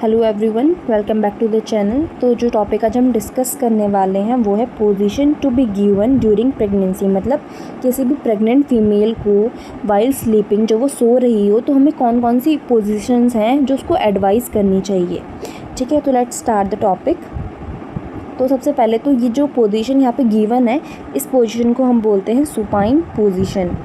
Hello everyone, welcome back to the channel. तो जो topic आज हम डिस्कस करने वाले हैं वो है position to be given during pregnancy. मतलब किसी भी प्रेग्नेंट फीमेल को वाइल स्लीपिंग, जब वो सो रही हो तो हमें कौन कौन सी पोजीशंस हैं जो उसको एडवाइस करनी चाहिए। ठीक है, तो लेट्स स्टार्ट द टॉपिक। तो सबसे पहले तो ये जो पोजीशन यहाँ पे गिवन है, इस पोजीशन को हम बोलते हैं सुपाइन पोजीशन।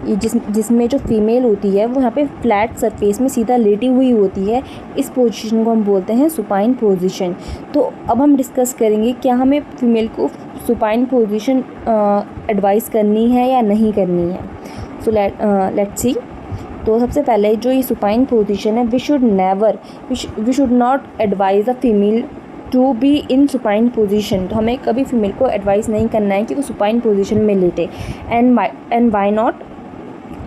ये जिसमें जो फीमेल होती है वो यहाँ पे फ्लैट सरफेस में सीधा लेटी हुई होती है, इस पोजीशन को हम बोलते हैं सुपाइन पोजीशन। तो अब हम डिस्कस करेंगे क्या हमें फीमेल को सुपाइन पोजीशन एडवाइस करनी है या नहीं करनी है। So let's see. तो सबसे पहले जो ये सुपाइन पोजीशन है, we should not advise a female to be in supine position. तो हमें कभी फीमेल को एडवाइस नहीं करना है कि वो सुपाइन पोजीशन में लेटे। And why not?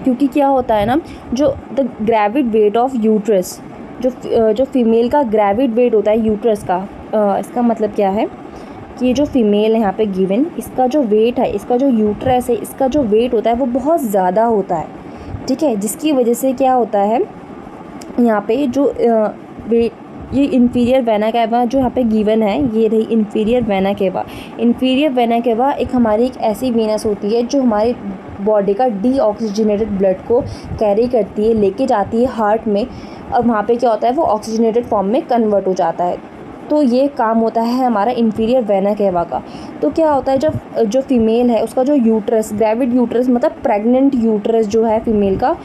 क्योंकि क्या होता है ना, जो the gravid weight of uterus, जो फीमेल का ग्रेविड वेट होता है यूट्रस का, इसका मतलब क्या है कि ये जो फीमेल है यहाँ पे गिवन, इसका जो वेट है, इसका जो यूट्रस है, इसका जो वेट होता है वो बहुत ज़्यादा होता है। ठीक है, जिसकी वजह से क्या होता है यहाँ पे जो ये इंफीरियर वेना केवा जो यहाँ पे गिवन है, ये रही inferior vena cava. Inferior vena cava एक हमारी एक ऐसी वीनस होती है जो हमारी बॉडी का डीऑक्सीजनेटेड ब्लड को कैरी करती है, लेके जाती है हार्ट में। अब वहाँ पे क्या होता है, वो ऑक्सीजनेटेड फॉर्म में कन्वर्ट हो जाता है। तो ये काम होता है हमारा इंफीरियर वेना केवा का। तो क्या होता है, जब जो फीमेल है उसका जो यूट्रस, ग्रेविड यूट्रस मतलब प्रेग्नेंट यूट्रस जो है फीमेल का,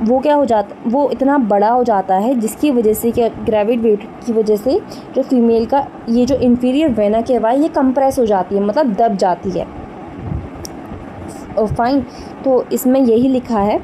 वो क्या हो जाता, वो इतना बड़ा हो जाता है जिसकी वजह से क्या, ग्रेविड वेट की वजह से जो फीमेल का ये जो इंफीरियर वेना केवा है ये कंप्रेस हो जाती है, मतलब दब जाती है। फाइन। तो इसमें यही लिखा है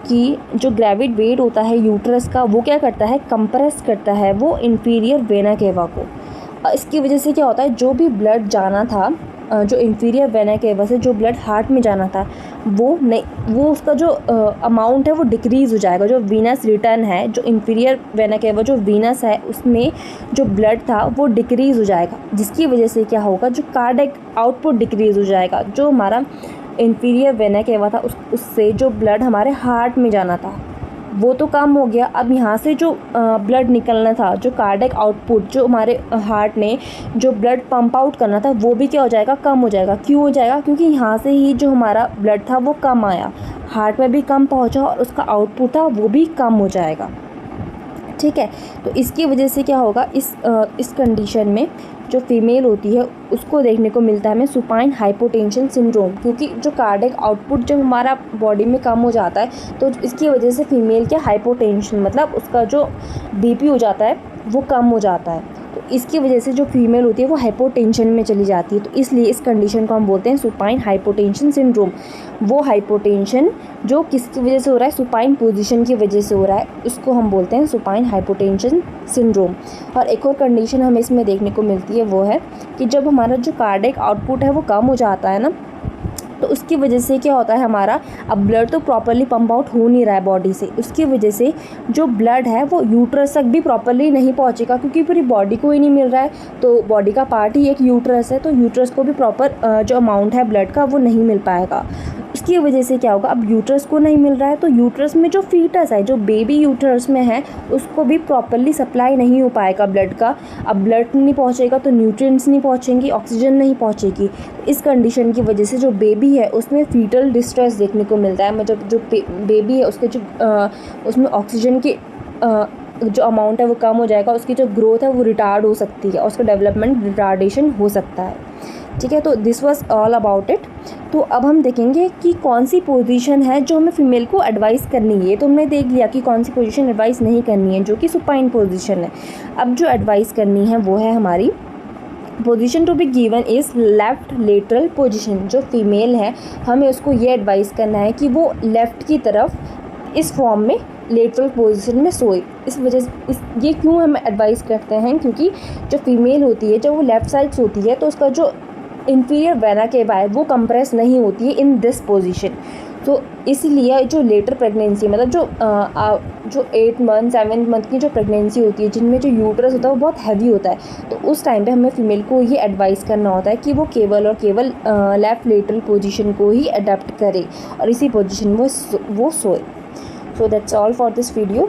कि जो ग्रेविड वेट होता है यूट्रस का, वो क्या करता है, कंप्रेस करता है वो इंफीरियर वेना केवा को। इसकी वजह से क्या होता है, जो भी ब्लड जाना था, जो इंफीरियर वेना केवा से जो ब्लड हार्ट में जाना था, वो उसका जो अमाउंट है वो डिक्रीज़ हो जाएगा। जो वीनस रिटर्न है, जो इंफीरियर वेना केवा जो वीनस है, उसमें जो ब्लड था वो डिक्रीज़ हो जाएगा, जिसकी वजह से क्या होगा, जो कार्डियक आउटपुट डिक्रीज़ हो जाएगा। जो हमारा इंफीरियर वेना केवा था उससे जो ब्लड हमारे हार्ट में जाना था वो तो कम हो गया। अब यहाँ से जो ब्लड निकलना था, जो कार्डियक आउटपुट, जो हमारे हार्ट ने जो ब्लड पंप आउट करना था, वो भी क्या हो जाएगा, कम हो जाएगा। क्यों हो जाएगा? क्योंकि यहाँ से ही जो हमारा ब्लड था वो कम आया, हार्ट में भी कम पहुँचा और उसका आउटपुट था वो भी कम हो जाएगा। ठीक है, तो इसकी वजह से क्या होगा, इस कंडीशन में जो फीमेल होती है उसको देखने को मिलता है हमें सुपाइन हाइपोटेंशन सिंड्रोम। क्योंकि जो कार्डियक आउटपुट जब हमारा बॉडी में कम हो जाता है तो इसकी वजह से फीमेल के हाइपोटेंशन मतलब उसका जो बीपी हो जाता है वो कम हो जाता है। तो इसकी वजह से जो फीमेल होती है वो हाइपोटेंशन में चली जाती है। तो इसलिए इस कंडीशन को हम बोलते हैं सुपाइन हाइपोटेंशन सिंड्रोम। वो हाइपोटेंशन जो किसकी वजह से हो रहा है, सुपाइन पोजीशन की वजह से हो रहा है, उसको हम बोलते हैं सुपाइन हाइपोटेंशन सिंड्रोम। और एक और कंडीशन हमें इसमें देखने को मिलती है, वो है कि जब हमारा जो कार्डियक आउटपुट है वो कम हो जाता है ना, तो उसकी वजह से क्या होता है, हमारा अब ब्लड तो प्रॉपर्ली पंप आउट हो नहीं रहा है बॉडी से। उसकी वजह से जो ब्लड है वो यूट्रस तक भी प्रॉपर्ली नहीं पहुंचेगा, क्योंकि पूरी बॉडी को ही नहीं मिल रहा है। तो बॉडी का पार्ट ही एक यूट्रस है, तो यूट्रस को भी प्रॉपर जो अमाउंट है ब्लड का वो नहीं मिल पाएगा। उसकी वजह से क्या होगा, अब यूट्रस को नहीं मिल रहा है तो यूट्रस में जो फीटस है, जो बेबी यूट्रस में है, उसको भी प्रॉपर्ली सप्लाई नहीं हो पाएगा ब्लड का। अब ब्लड नहीं पहुंचेगा तो न्यूट्रिएंट्स नहीं पहुंचेंगी, ऑक्सीजन नहीं पहुंचेगी। इस कंडीशन की वजह से जो बेबी है उसमें फीटल डिस्ट्रेस देखने को मिलता है। मतलब जो बेबी है उसके जो उसमें ऑक्सीजन की जो अमाउंट है वो कम हो जाएगा, उसकी जो ग्रोथ है वो रिटार्ड हो सकती है, उसका डेवलपमेंट रिटार्डेशन हो सकता है। ठीक है, तो this was all about it. तो अब हम देखेंगे कि कौन सी पोजीशन है जो हमें फीमेल को एडवाइस करनी है। तो हमने देख लिया कि कौन सी पोजीशन एडवाइस नहीं करनी है, जो कि सुपाइन पोजीशन है। अब जो एडवाइस करनी है वो है हमारी position to be given is left lateral position. जो फीमेल है हमें उसको ये एडवाइस करना है कि वो लेफ़्ट की तरफ इस फॉर्म में लेटरल पोजीशन में सोए। इस वजह से ये क्यों हम एडवाइस करते हैं, क्योंकि जो फीमेल होती है जब वो लेफ़्ट साइड सोती है तो उसका जो इंफीरियर वेना केवा है वो कंप्रेस नहीं होती है इन दिस पोजीशन। तो इसलिए जो लेटर प्रेगनेंसी मतलब जो 8 मंथ 7 मंथ की जो प्रेगनेंसी होती है, जिनमें जो यूट्रस होता है वो बहुत हैवी होता है, तो उस टाइम पे हमें फीमेल को ये एडवाइस करना होता है कि वो केवल और केवल लेफ़्ट लेटरल पोजीशन को ही अडेप्ट करे और इसी पोजीशन में वो सोए। So that's all for this video.